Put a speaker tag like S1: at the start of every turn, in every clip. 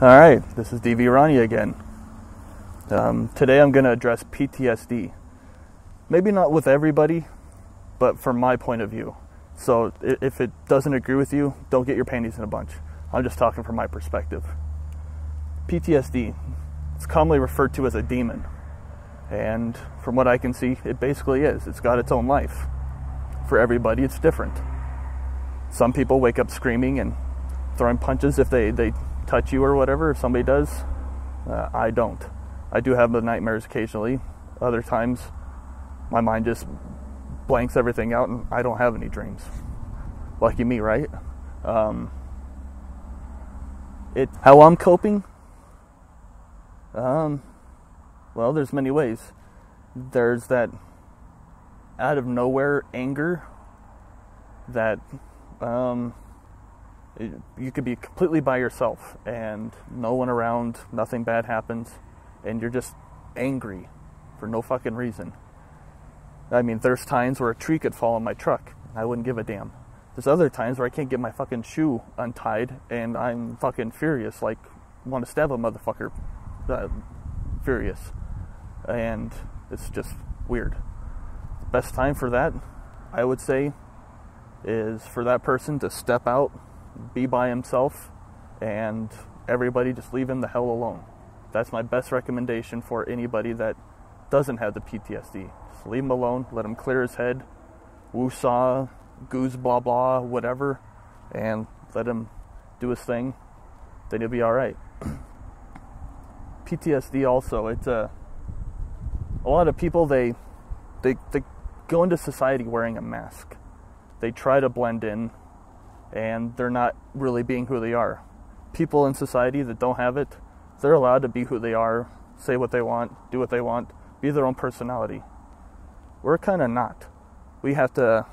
S1: Alright, this is DV Ronnie again. Today I'm going to address PTSD. Maybe not with everybody, but from my point of view. So if it doesn't agree with you, don't get your panties in a bunch. I'm just talking from my perspective. PTSD, it's commonly referred to as a demon. And from what I can see, it basically is. It's got its own life. For everybody, it's different. Some people wake up screaming and throwing punches if they touch you or whatever, if somebody does. I don't. I do have the nightmares occasionally. Other times, my mind just blanks everything out and I don't have any dreams. Lucky me, right? How I'm coping? Well, there's many ways. There's that out of nowhere anger that you could be completely by yourself and no one around, nothing bad happens, and you're just angry for no fucking reason. I mean, there's times where a tree could fall on my truck and I wouldn't give a damn. There's other times where I can't get my fucking shoe untied and I'm fucking furious, like want to stab a motherfucker, furious. And it's just weird. The best time for that, I would say, is for that person to step out, be by himself, and everybody just leave him the hell alone. That's my best recommendation for anybody that doesn't have the PTSD. Just leave him alone, let him clear his head, woo-saw, goose blah blah, whatever, and let him do his thing, then he'll be alright. PTSD also, it's a lot of people, they go into society wearing a mask. They try to blend in, and they're not really being who they are. People in society that don't have it, they're allowed to be who they are, say what they want, do what they want, be their own personality. We're kind of not. We have to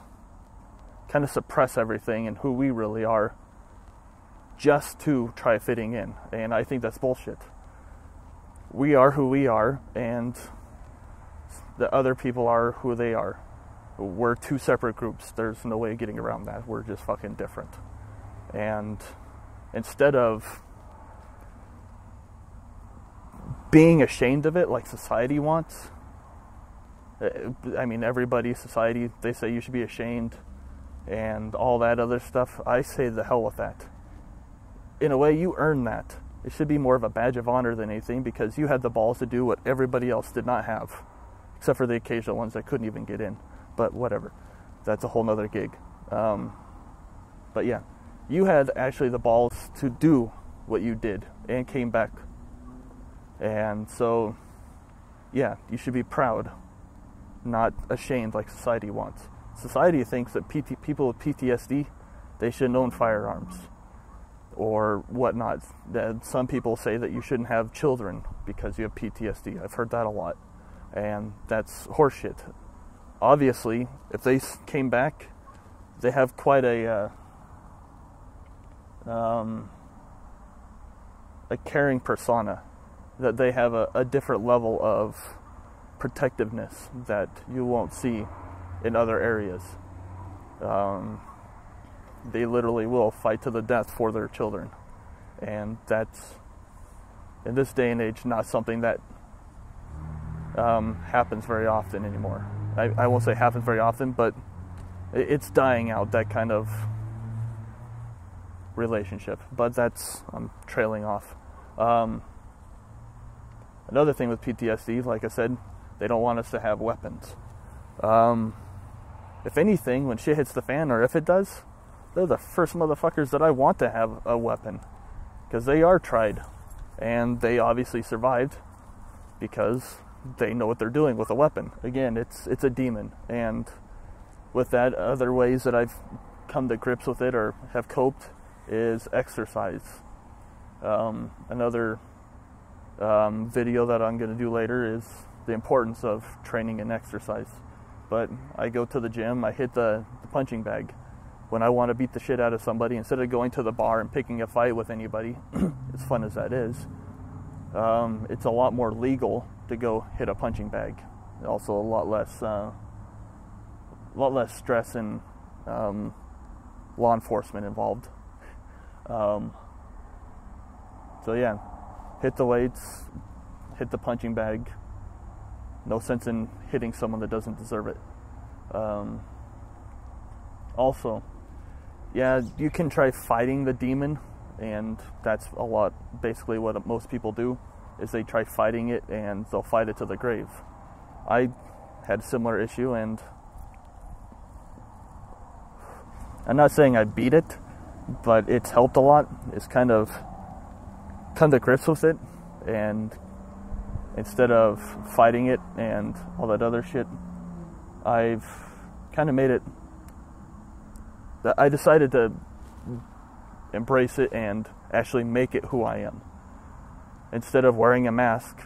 S1: kind of suppress everything and who we really are just to try fitting in, and I think that's bullshit. We are who we are, and the other people are who they are. We're two separate groups. There's no way of getting around that. We're just fucking different. And instead of being ashamed of it like society wants, I mean, everybody, society, they say you should be ashamed and all that other stuff. I say the hell with that. In a way, you earn that. It should be more of a badge of honor than anything, because you had the balls to do what everybody else did not have, except for the occasional ones that couldn't even get in. But whatever, that's a whole nother gig. But yeah, you had actually the balls to do what you did and came back. And so, yeah, you should be proud, not ashamed like society wants. Society thinks that people with PTSD, they shouldn't own firearms or whatnot. That some people say that you shouldn't have children because you have PTSD. I've heard that a lot, and that's horseshit. Obviously, if they came back, they have quite a caring persona, that they have a different level of protectiveness that you won't see in other areas. They literally will fight to the death for their children, and that's, in this day and age, not something that happens very often anymore. I won't say happens very often, but it's dying out, that kind of relationship. But I'm trailing off. Another thing with PTSD, like I said, they don't want us to have weapons. If anything, when shit hits the fan, or if it does, they're the first motherfuckers that I want to have a weapon, because they are tried, and they obviously survived because they know what they're doing with a weapon. Again, it's a demon, and with that, other ways that I've come to grips with it or have coped is exercise. Another video that I'm going to do later is the importance of training and exercise. But I go to the gym, I hit the punching bag. When I want to beat the shit out of somebody, instead of going to the bar and picking a fight with anybody, as fun as that is, it's a lot more legal to go hit a punching bag. Also a lot less stress and law enforcement involved. So yeah, hit the weights, hit the punching bag. No sense in hitting someone that doesn't deserve it. Also, yeah, you can try fighting the demon, and that's a lot, basically what most people do, is they try fighting it, and they'll fight it to the grave. I had a similar issue, and I'm not saying I beat it, but it's helped a lot. It's kind of come to grips with it, and instead of fighting it and all that other shit, I've kind of made it, I decided to embrace it and actually make it who I am. Instead of wearing a mask,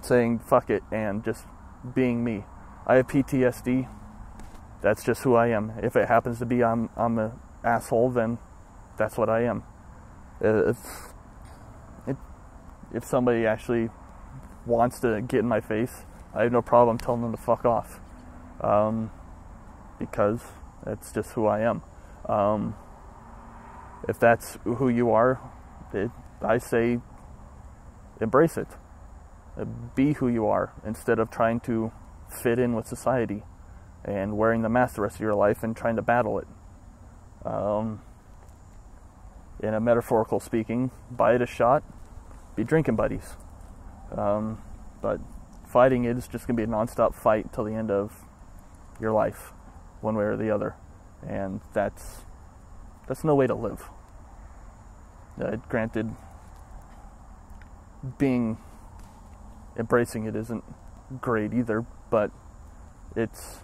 S1: saying fuck it and just being me. I have PTSD. That's just who I am. If it happens to be I'm an asshole, then that's what I am. If somebody actually wants to get in my face, I have no problem telling them to fuck off. Because that's just who I am. If that's who you are, I say embrace it. Be who you are instead of trying to fit in with society and wearing the mask the rest of your life and trying to battle it. In a metaphorical speaking, buy it a shot, be drinking buddies. But fighting it is just going to be a non-stop fight till the end of your life, one way or the other. And that's no way to live. Granted, embracing it isn't great either, but it's,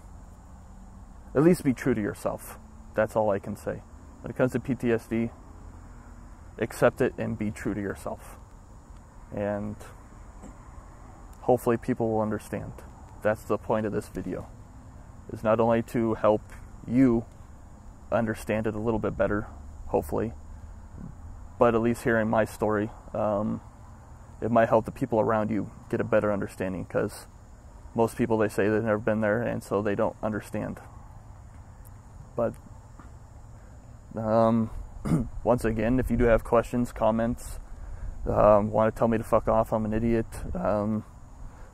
S1: at least be true to yourself. That's all I can say. When it comes to PTSD, accept it and be true to yourself. And hopefully people will understand. That's the point of this video, is not only to help you understand it a little bit better, hopefully, but at least hearing my story, it might help the people around you get a better understanding, because most people, they say they've never been there, and so they don't understand. But once again, if you do have questions, comments, want to tell me to fuck off, I'm an idiot,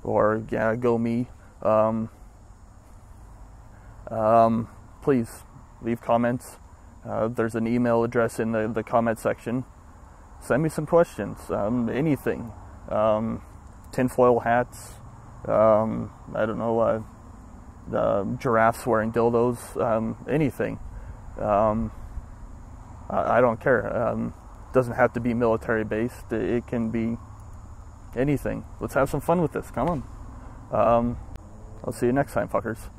S1: or yeah, go me, please leave comments. There's an email address in the comment section. Send me some questions, anything. Tinfoil hats, I don't know, giraffes wearing dildos, anything. I don't care. Doesn't have to be military based. It can be anything. Let's have some fun with this. Come on. I'll see you next time, fuckers.